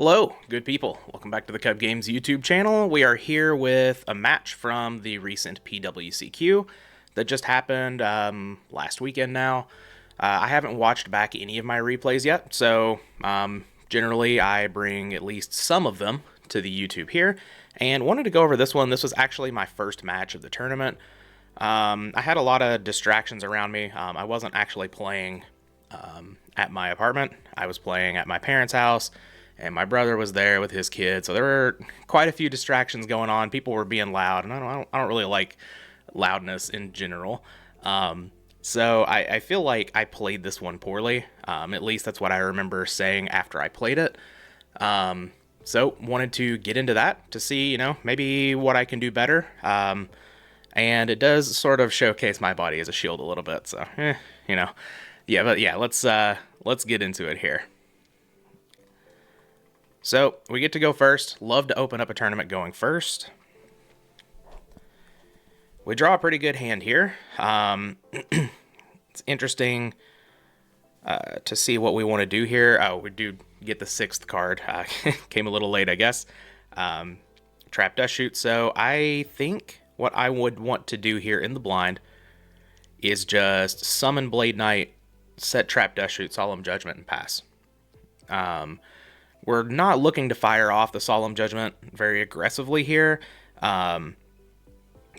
Hello, good people. Welcome back to the Kuhb Games YouTube channel. We are here with a match from the recent PWCQ that just happened last weekend now. I haven't watched back any of my replays yet, so generally I bring at least some of them to the YouTube here, and wanted to go over this one. This was actually my first match of the tournament. I had a lot of distractions around me. I wasn't actually playing at my apartment. I was playing at my parents' house, and my brother was there with his kids, so there were quite a few distractions going on. People were being loud, and I don't really like loudness in general. So I feel like I played this one poorly. At least that's what I remember saying after I played it. So wanted to get into that to see, maybe what I can do better. And it does sort of showcase my body as a shield a little bit. So, yeah, but yeah, let's get into it here. So we get to go first. Love to open up a tournament going first. We draw a pretty good hand here. It's interesting to see what we want to do here. Oh, we do get the sixth card. Came a little late, I guess. Trap Dust Shoot. So I think what I would want to do here in the blind is just summon Blade Knight, set Trap Dust Shoot, Solemn Judgment, and pass. We're not looking to fire off the Solemn Judgment very aggressively here, but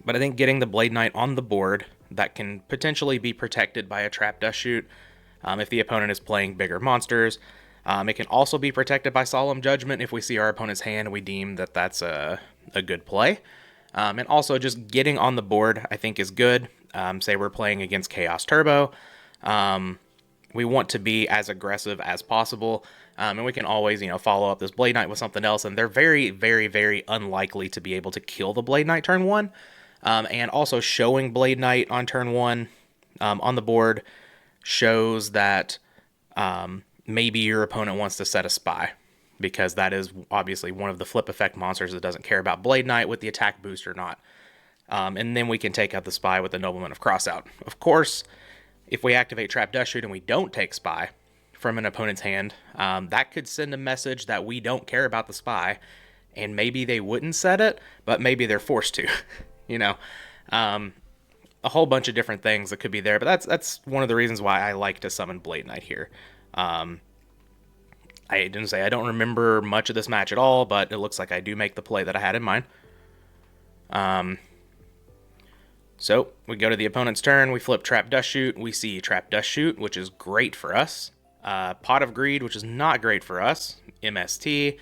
I think getting the Blade Knight on the board that can potentially be protected by a Trap Dust Shoot if the opponent is playing bigger monsters. It can also be protected by Solemn Judgment if we see our opponent's hand and we deem that that's a good play. And also just getting on the board I think is good. Say we're playing against Chaos Turbo. We want to be as aggressive as possible. And we can always, follow up this Blade Knight with something else. And they're very, very, very unlikely to be able to kill the Blade Knight turn 1. And also showing Blade Knight on turn 1 on the board shows that maybe your opponent wants to set a spy. Because that is obviously one of the flip effect monsters that doesn't care about Blade Knight with the attack boost or not. And then we can take out the spy with the Nobleman of Crossout. Of course, if we activate Trap Dust Shoot and we don't take spy from an opponent's hand, that could send a message that we don't care about the spy, and maybe they wouldn't set it, but maybe they're forced to. A whole bunch of different things that could be there, but that's one of the reasons why I like to summon Blade Knight here. I didn't say I don't remember much of this match at all, but it looks like I do make the play that I had in mind. So we go to the opponent's turn, we flip Trap Dust Shoot, we see Trap Dust Shoot, which is great for us. Pot of Greed, which is not great for us. MST,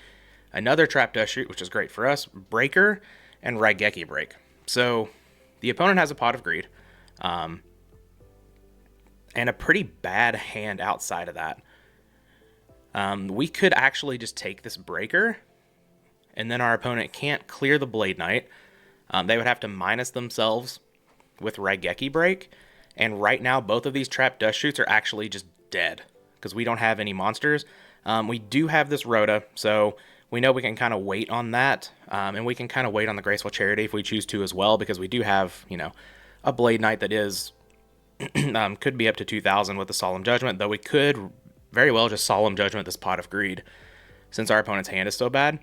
another Trap Dust Shoot, which is great for us. Breaker, and Raigeki Break. So the opponent has a Pot of Greed, and a pretty bad hand outside of that. We could actually just take this Breaker, and then our opponent can't clear the Blade Knight. They would have to minus themselves with Raigeki Break, and right now both of these Trap Dust Shoots are actually just dead, because we don't have any monsters. We do have this Rhoda, so we know we can kind of wait on that, and we can kind of wait on the Graceful Charity if we choose to as well, because we do have, a Blade Knight that is, could be up to 2,000 with the Solemn Judgment, though we could very well just Solemn Judgment this Pot of Greed, since our opponent's hand is so bad.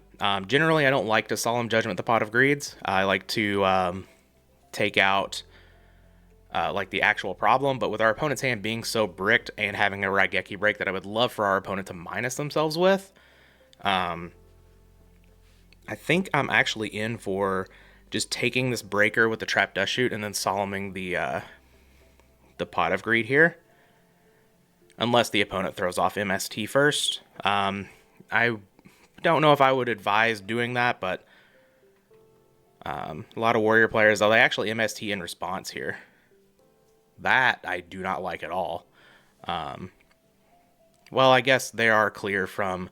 Generally, I don't like to Solemn Judgment the Pot of Greeds. I like to take out like the actual problem, but with our opponent's hand being so bricked and having a Raigeki Break that I would love for our opponent to minus themselves with, I think I'm actually in for just taking this Breaker with the Trap Dust Shoot and then solemning the Pot of Greed here. Unless the opponent throws off MST first. I don't know if I would advise doing that, but a lot of Warrior players, though, they actually MST in response here. That I do not like at all. Well, I guess they are clear from...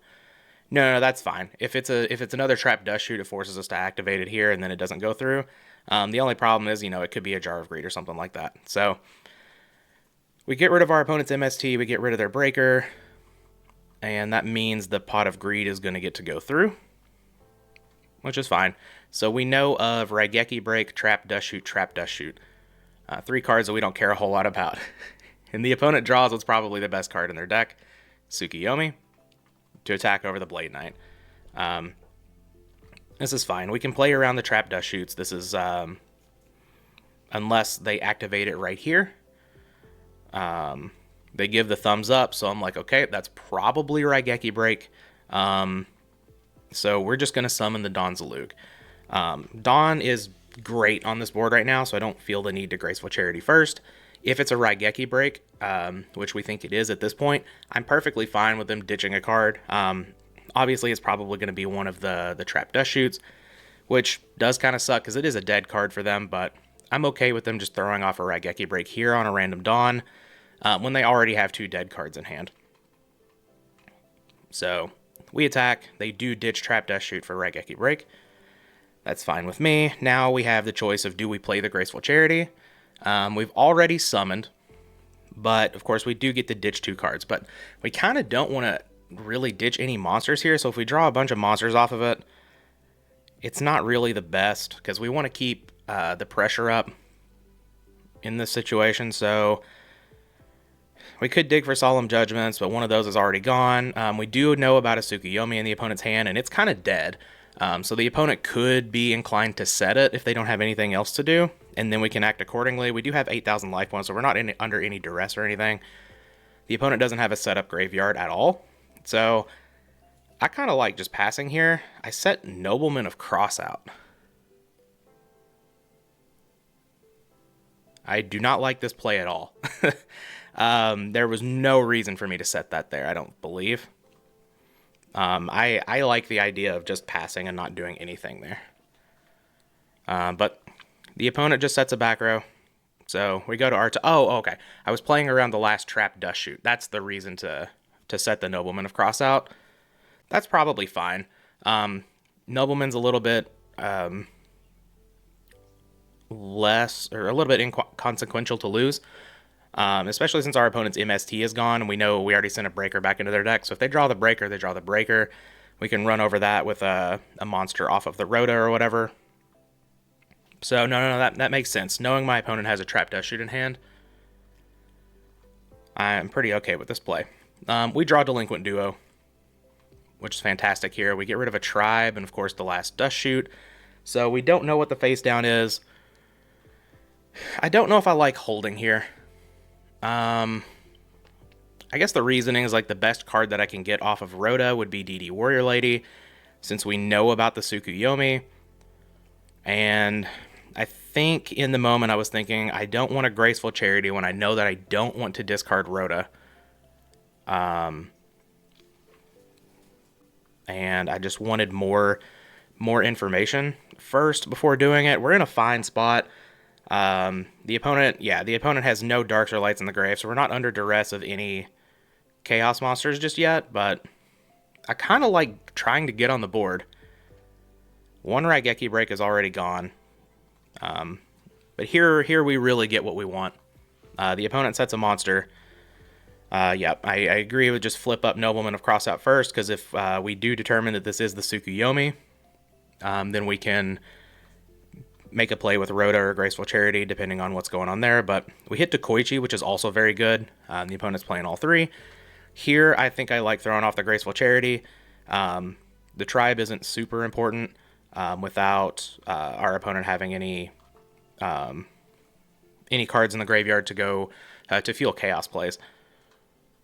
No, that's fine. If it's another Trap Dust Shoot, it forces us to activate it here, and then it doesn't go through. The only problem is, it could be a Jar of Greed or something like that. So we get rid of our opponent's MST, we get rid of their Breaker, and that means the Pot of Greed is going to get to go through, which is fine. So we know of Raigeki Break, Trap Dust Shoot, Trap Dust Shoot. 3 cards that we don't care a whole lot about. And the opponent draws what's probably the best card in their deck, Tsukiyomi, to attack over the Blade Knight. This is fine. We can play around the trap dust shoots. This is, unless they activate it right here. They give the thumbs up, so I'm like, okay, that's probably Raigeki Break. So we're just going to summon the Dawn Zalug. Dawn is great on this board right now, so I don't feel the need to Graceful Charity first. If it's a Raigeki Break, which we think it is at this point, I'm perfectly fine with them ditching a card. Obviously, it's probably going to be one of the Trap Dust Shoots, which does kind of suck because it is a dead card for them, but I'm okay with them just throwing off a Raigeki Break here on a random Dawn when they already have 2 dead cards in hand. So we attack. They do ditch Trap Dust Shoot for Raigeki Break. That's fine with me. Now we have the choice of, do we play the Graceful Charity? We've already summoned, but of course we do get to ditch 2 cards, but we kind of don't want to really ditch any monsters here, so if we draw a bunch of monsters off of it, it's not really the best, because we want to keep the pressure up in this situation. So we could dig for Solemn Judgments, but one of those is already gone. We do know about a Tsukuyomi in the opponent's hand, and it's kind of dead. So the opponent could be inclined to set it if they don't have anything else to do, and then we can act accordingly. We do have 8,000 life points, so we're not under any duress or anything. The opponent doesn't have a setup graveyard at all, so I kind of like just passing here. I set Nobleman of Crossout. I do not like this play at all. There was no reason for me to set that there, I don't believe. I like the idea of just passing and not doing anything there. But the opponent just sets a back row. So we go to our... Oh, okay. I was playing around the last Trap Dust Shoot. That's the reason to set the Nobleman of Crossout. That's probably fine. Nobleman's a little bit less, or a little bit inconsequential to lose. Especially since our opponent's MST is gone, and we know we already sent a breaker back into their deck. So if they draw the breaker, they draw the breaker. We can run over that with a monster off of the Rhoda or whatever. So no, that makes sense. Knowing my opponent has a Trap Dust Shoot in hand, I'm pretty okay with this play. We draw Delinquent Duo, which is fantastic here. We get rid of a Tribe and, of course, the last Dust Shoot. So we don't know what the face down is. I don't know if I like holding here. I guess the reasoning is like the best card that I can get off of Rhoda would be DD Warrior Lady, since we know about the Tsukuyomi. And I think in the moment I was thinking, I don't want a Graceful Charity when I know that I don't want to discard Rhoda. And I just wanted more information first before doing it. We're in a fine spot. The opponent has no darks or lights in the grave, so we're not under duress of any chaos monsters just yet, but I kind of like trying to get on the board. One Raigeki Break is already gone. But here we really get what we want. The opponent sets a monster. Yep, I agree with just flip up Nobleman of Crossout first, because if we do determine that this is the Tsukuyomi, then we can make a play with Rhoda or Graceful Charity, depending on what's going on there. But we hit to Koichi, which is also very good. The opponent's playing all 3. Here, I think I like throwing off the Graceful Charity. The Tribe isn't super important without our opponent having any cards in the graveyard to go to fuel chaos plays.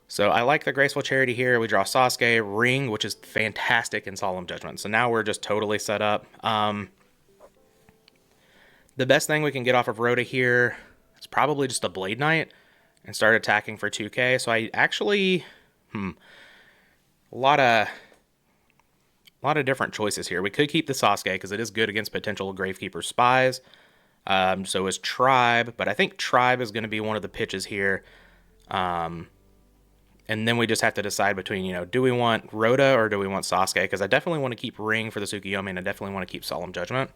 So I like the Graceful Charity here. We draw Sasuke, Ring, which is fantastic in Solemn Judgment. So now we're just totally set up. The best thing we can get off of Rhoda here is probably just a Blade Knight and start attacking for 2k. So I actually... a lot of different choices here. We could keep the Sasuke because it is good against potential Gravekeeper spies. So is Tribe, but I think Tribe is going to be one of the pitches here. And then we just have to decide between, do we want Rhoda or do we want Sasuke? Because I definitely want to keep Ring for the Tsukuyomi, and I definitely want to keep Solemn Judgment.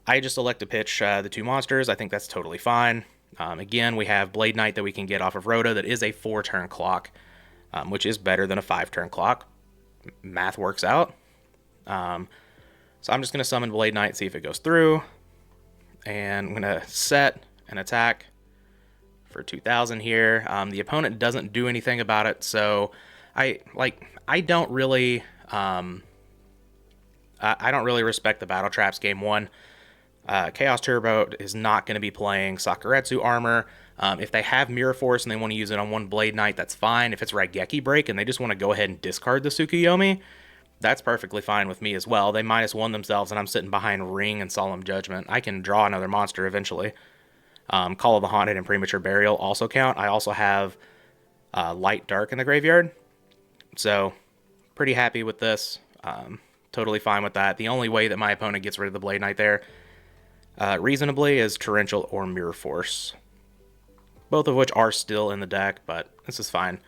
I just elect to pitch the 2 monsters. I think that's totally fine. Again, we have Blade Knight that we can get off of Rhoda that is a 4-turn clock, which is better than a 5-turn clock. Math works out. So I'm just going to summon Blade Knight, see if it goes through. And I'm going to set an attack for 2,000 here. The opponent doesn't do anything about it, so I don't really I don't really respect the battle traps game one. Chaos Turbo is not going to be playing Sakuretsu armor. If they have Mirror Force and they want to use it on one Blade Knight, that's fine. If it's Raigeki Break and they just want to go ahead and discard the Tsukuyomi, that's perfectly fine with me as well. They -1 themselves and I'm sitting behind Ring and Solemn Judgment. I can draw another monster eventually. Call of the Haunted and Premature Burial also count. I also have Light Dark in the graveyard. So, pretty happy with this. Totally fine with that. The only way that my opponent gets rid of the Blade Knight there, reasonably, is Torrential or Mirror Force. Both of which are still in the deck, but this is fine.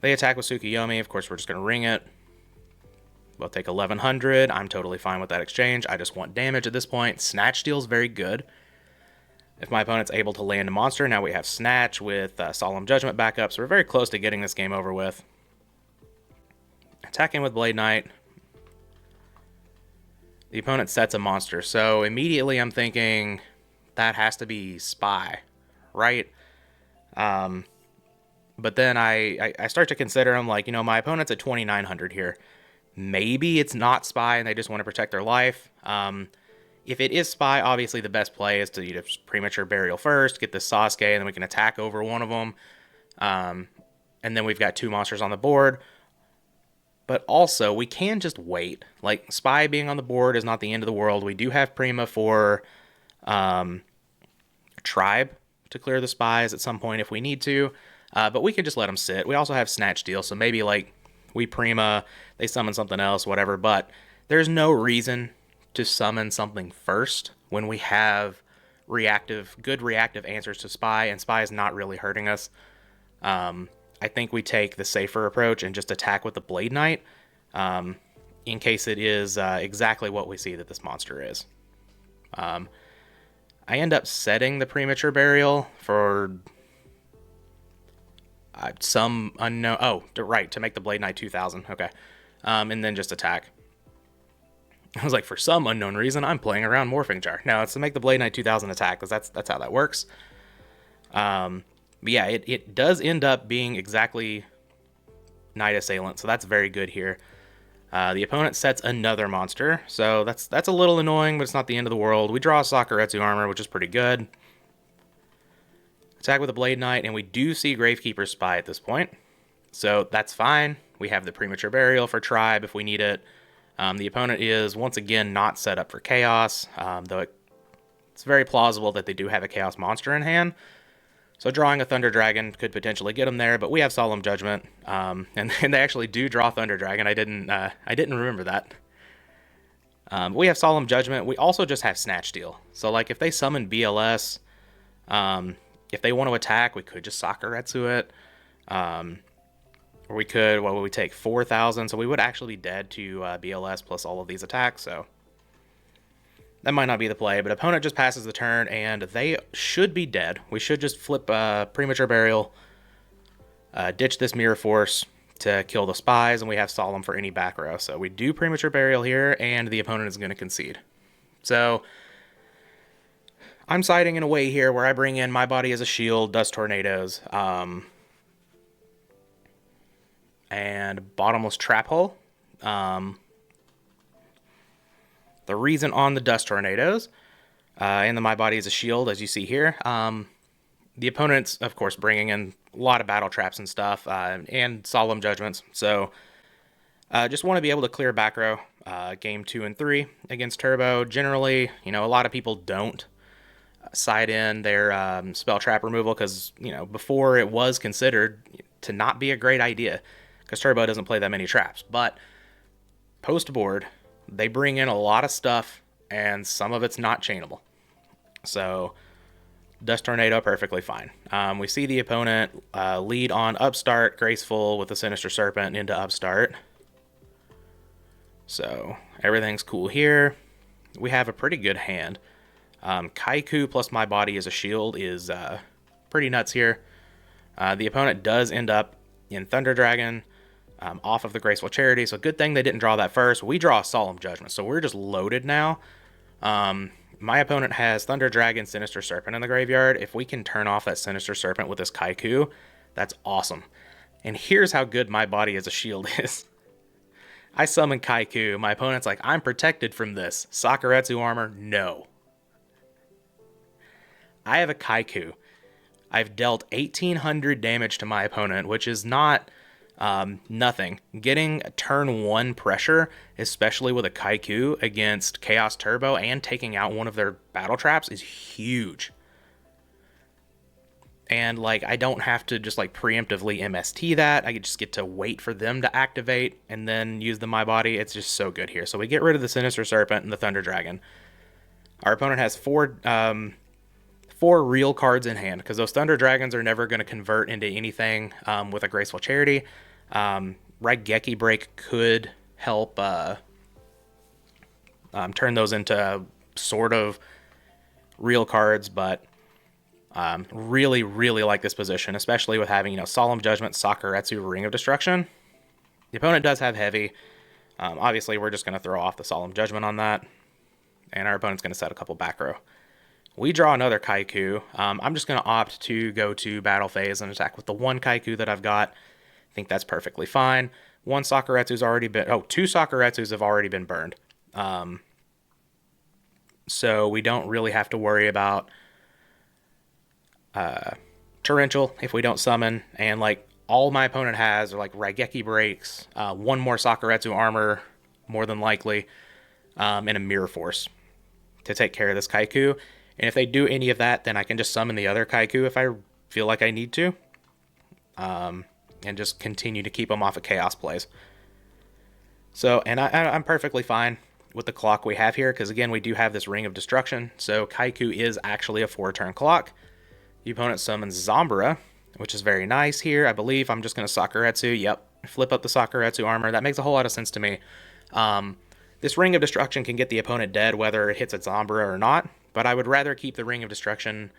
They attack with Tsukuyomi. Of course, we're just going to ring it. We'll take 1100. I'm totally fine with that exchange. I just want damage at this point. Snatch Steal is very good. If my opponent's able to land a monster, now we have Snatch with Solemn Judgment backup, so we're very close to getting this game over with. Attacking with Blade Knight. The opponent sets a monster, so immediately I'm thinking that has to be Spy, right? But then I start to consider, I'm like, my opponent's at 2,900 here. Maybe it's not Spy and they just want to protect their life. If it is Spy, obviously the best play is to just Premature Burial first, get this Sasuke, and then we can attack over one of them. And then we've got 2 monsters on the board. But also, we can just wait. Like, Spy being on the board is not the end of the world. We do have Prima for Tribe to clear the Spies at some point if we need to. But we can just let them sit. We also have Snatch Steal, so maybe, we Prima, they summon something else, whatever. But there's no reason to summon something first when we have good reactive answers to Spy, and Spy is not really hurting us. I think we take the safer approach and just attack with the Blade Knight, in case it is exactly what we see that this monster is. I end up setting the Premature Burial for some unknown... Oh, right, to make the Blade Knight 2,000. Okay. And then just attack. I was like, for some unknown reason, I'm playing around Morphing Jar. No, it's to make the Blade Knight 2,000 attack, because that's how that works. But yeah, it does end up being exactly Knight Assailant, so that's very good here. The opponent sets another monster, so that's a little annoying, but it's not the end of the world. We draw Sakuretsu armor, which is pretty good. Attack with a Blade Knight, and we do see Gravekeeper's Spy at this point, so that's fine. We have the Premature Burial for Tribe if we need it. The opponent is, once again, not set up for Chaos, though it's very plausible that they do have a Chaos monster in hand. So drawing a Thunder Dragon could potentially get them there, but we have Solemn Judgment, and they actually do draw Thunder Dragon. I didn't remember that. We have Solemn Judgment. We also just have Snatch Steal. So if they summon BLS, if they want to attack, we could just Sakuretsu it, or we could. What would we take? 4,000. So we would actually be dead to BLS plus all of these attacks. So that might not be the play, but opponent just passes the turn, and they should be dead. We should just flip Premature Burial, ditch this Mirror Force to kill the Spies, and we have Solemn for any back row. So we do Premature Burial here, and the opponent is going to concede. So I'm siding in a way here where I bring in My Body as a Shield, Dust Tornadoes, and Bottomless Trap Hole. The reason on the Dust Tornadoes and the My Body as a Shield, as you see here, the opponent's, of course, bringing in a lot of battle traps and stuff, and Solemn Judgments. So just want to be able to clear back row game 2 and 3 against Turbo. Generally, a lot of people don't side in their spell trap removal because, before it was considered to not be a great idea because Turbo doesn't play that many traps. But post-board, they bring in a lot of stuff, and some of it's not chainable. So, Dust Tornado, perfectly fine. We see the opponent lead on Upstart, Graceful with the Sinister Serpent into Upstart. So, everything's cool here. We have a pretty good hand. Kaiku plus My Body as a Shield is pretty nuts here. The opponent does end up in Thunder Dragon, off of the Graceful Charity, so good thing they didn't draw that first. We draw Solemn Judgment, so we're just loaded now. My opponent has Thunder Dragon, Sinister Serpent in the graveyard. If we can turn off that Sinister Serpent with this Kaiku, that's awesome. And here's how good my body as a shield is. I summon Kaiku. My opponent's like, I'm protected from this. Sakuretsu armor? No. I have a Kaiku. I've dealt 1800 damage to my opponent, which is not nothing. Getting turn 1 pressure, especially with a Kaiku against Chaos Turbo and taking out one of their battle traps, is huge. And like, I don't have to just like preemptively MST that. I just get to wait for them to activate and then use the My Body. It's just so good here. So we get rid of the Sinister Serpent and the Thunder Dragon. Our opponent has four real cards in hand, because those Thunder Dragons are never going to convert into anything with a Graceful Charity. Raigeki Break could help turn those into sort of real cards, but really, really like this position, especially with having, Solemn Judgment, Sakuretsu, Ring of Destruction. The opponent does have heavy. Obviously, we're just going to throw off the Solemn Judgment on that, and our opponent's going to set a couple back row. We draw another Kaiku. I'm just going to opt to go to battle phase and attack with the one Kaiku that I've got. I think that's perfectly fine. One Sakuretsu's already been... Oh, two Sakuretsus have already been burned. So we don't really have to worry about Torrential if we don't summon. And, like, all my opponent has are, like, Raigeki Breaks, one more Sakuretsu armor, more than likely, and a Mirror Force to take care of this Kaiku. And if they do any of that, then I can just summon the other Kaiku if I feel like I need to. And just continue to keep them off of Chaos plays. So, and I'm perfectly fine with the clock we have here, because again, we do have this Ring of Destruction. So Kaiku is actually a 4-turn clock. The opponent summons Zambara, which is very nice here. I believe I'm just going to Sakuretsu. Yep, flip up the Sakuretsu armor. That makes a whole lot of sense to me. This Ring of Destruction can get the opponent dead whether it hits a Zambara or not. But I would rather keep the Ring of Destruction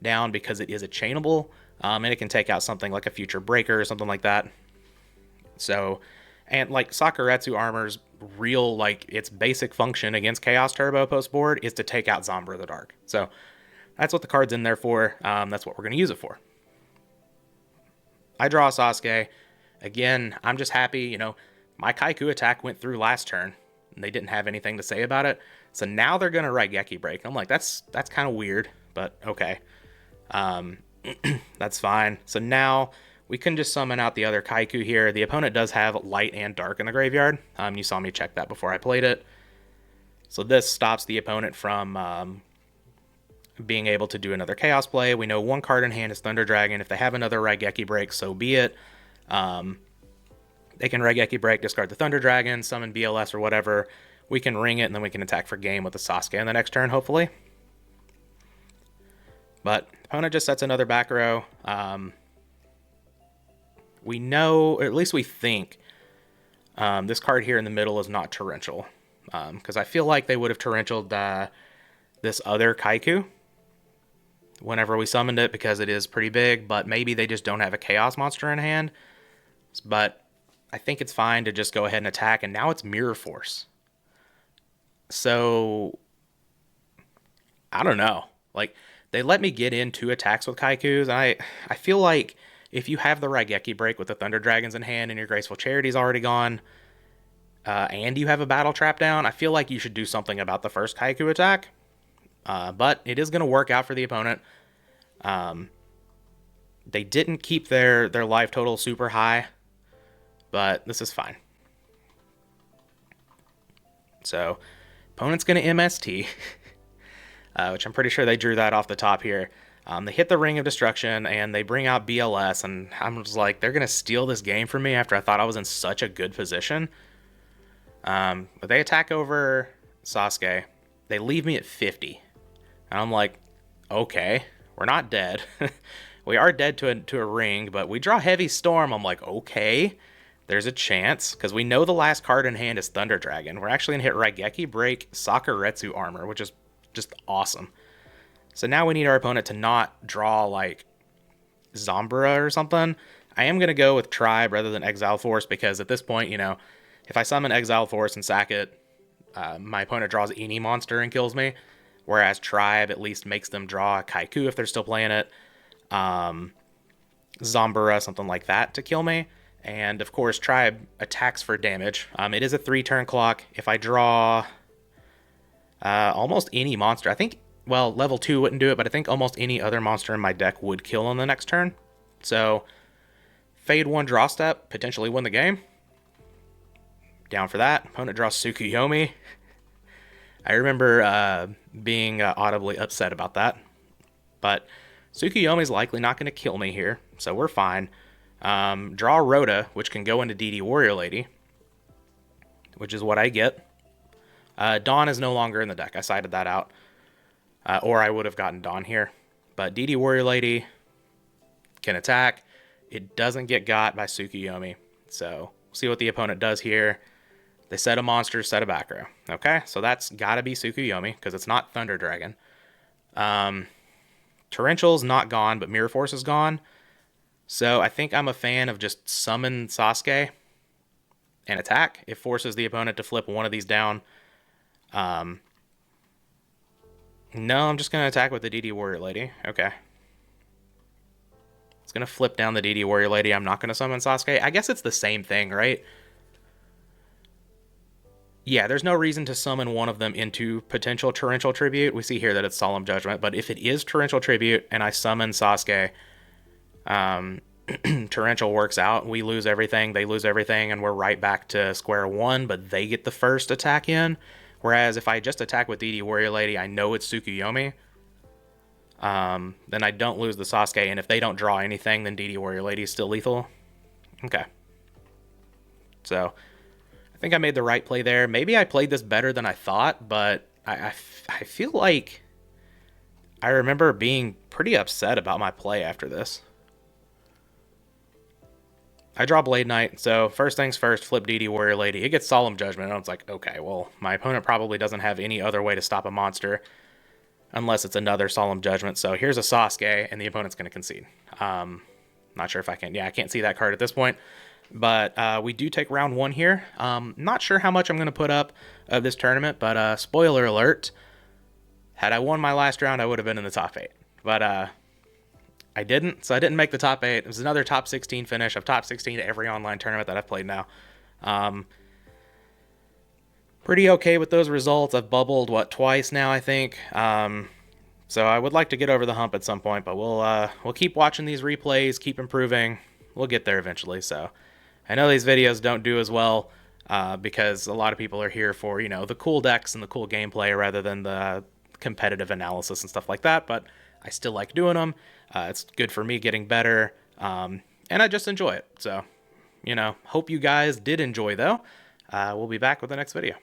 down because it is a chainable, and it can take out something like a Future Breaker or something like that. So, and like Sakuretsu armor's real, like, its basic function against Chaos Turbo post-board is to take out Zambara the Dark. So that's what the card's in there for. That's what we're going to use it for. I draw a Sasuke. Again, I'm just happy, my Kaiku attack went through last turn, and they didn't have anything to say about it. So now they're going to Raigeki Break. I'm like, that's kind of weird, but okay. That's fine. So now we can just summon out the other Kaiku here. The opponent does have light and dark in the graveyard. You saw me check that before I played it. So this stops the opponent from being able to do another Chaos play. We know one card in hand is Thunder Dragon. If they have another Raigeki Break, so be it. They can Raigeki Break, discard the Thunder Dragon, summon BLS or whatever. We can ring it, and then we can attack for game with the Sasuke on the next turn, hopefully. But the opponent just sets another back row. We know, or at least we think, this card here in the middle is not torrential. Because I feel like they would have torrentialed this other Kaiku whenever we summoned it, because it is pretty big, but maybe they just don't have a Chaos monster in hand. But I think it's fine to just go ahead and attack, and now it's Mirror Force. So, I don't know. Like, they let me get in 2 attacks with Kaikus, and I feel like if you have the Raigeki Break with the Thunder Dragons in hand and your Graceful Charity's already gone, and you have a Battle Trap down, I feel like you should do something about the first Kaiku attack. But it is going to work out for the opponent. They didn't keep their life total super high, but this is fine. So, opponent's going to MST, which I'm pretty sure they drew that off the top here. They hit the Ring of Destruction, and they bring out BLS, and I'm just like, they're going to steal this game from me after I thought I was in such a good position. But they attack over Sasuke. They leave me at 50. And I'm like, okay, we're not dead. We are dead to a ring, but we draw Heavy Storm. I'm like, okay, there's a chance, because we know the last card in hand is Thunder Dragon. We're actually going to hit Raigeki Break, Sakuretsu Armor, which is just awesome. So now we need our opponent to not draw, like, Zambara or something. I am going to go with Tribe rather than Exile Force, because at this point, if I summon Exile Force and sack it, my opponent draws any monster and kills me. Whereas Tribe at least makes them draw a Kaiku if they're still playing it. Zambara, something like that to kill me. And of course, Tribe attacks for damage. It is a 3-turn clock. If I draw almost any monster, I think, well, level 2 wouldn't do it, but I think almost any other monster in my deck would kill on the next turn. So, fade 1 draw step, potentially win the game. Down for that. Opponent draws Tsukuyomi. I remember being audibly upset about that. But Tsukuyomi's likely not going to kill me here, so we're fine. Draw Rhoda, which can go into DD Warrior Lady, which is what I get. Dawn is no longer in the deck. I sided that out. Or I would have gotten Dawn here. But DD Warrior Lady can attack. It doesn't get got by Tsukuyomi. So, we'll see what the opponent does here. They set a monster, set a back row. Okay, so that's got to be Tsukuyomi, because it's not Thunder Dragon. Torrential's not gone, but Mirror Force is gone. So I think I'm a fan of just summon Sasuke and attack. It forces the opponent to flip one of these down. No, I'm just going to attack with the DD Warrior Lady. Okay. It's going to flip down the DD Warrior Lady. I'm not going to summon Sasuke. I guess it's the same thing, right? Yeah, there's no reason to summon one of them into potential Torrential Tribute. We see here that it's Solemn Judgment, but if it is Torrential Tribute and I summon Sasuke, Torrential works out. We lose everything, they lose everything, and we're right back to square one, but they get the first attack in. Whereas if I just attack with DD Warrior Lady, I know it's Tsukuyomi. Then I don't lose the Sasuke, and if they don't draw anything, then DD Warrior Lady is still lethal. Okay. So I think I made the right play there. Maybe I played this better than I thought, but I feel like I remember being pretty upset about my play after this. I draw Blade Knight, so first things first, flip DD Warrior Lady. It gets Solemn Judgment, and I was like, okay, well, my opponent probably doesn't have any other way to stop a monster unless it's another Solemn Judgment. So here's a Sasuke, and the opponent's going to concede. Not sure if I can. Yeah, I can't see that card at this point. But we do take round one here. Not sure how much I'm going to put up of this tournament, but spoiler alert, had I won my last round, I would have been in the top 8. But I didn't, so I didn't make the top 8. It was another top 16 finish. I've top 16 to every online tournament that I've played now. Pretty okay with those results. I've bubbled, twice now, I think. So I would like to get over the hump at some point, but we'll keep watching these replays, keep improving. We'll get there eventually. So I know these videos don't do as well because a lot of people are here for, the cool decks and the cool gameplay rather than the competitive analysis and stuff like that, but I still like doing them. It's good for me getting better, and I just enjoy it. So, hope you guys did enjoy, though. We'll be back with the next video.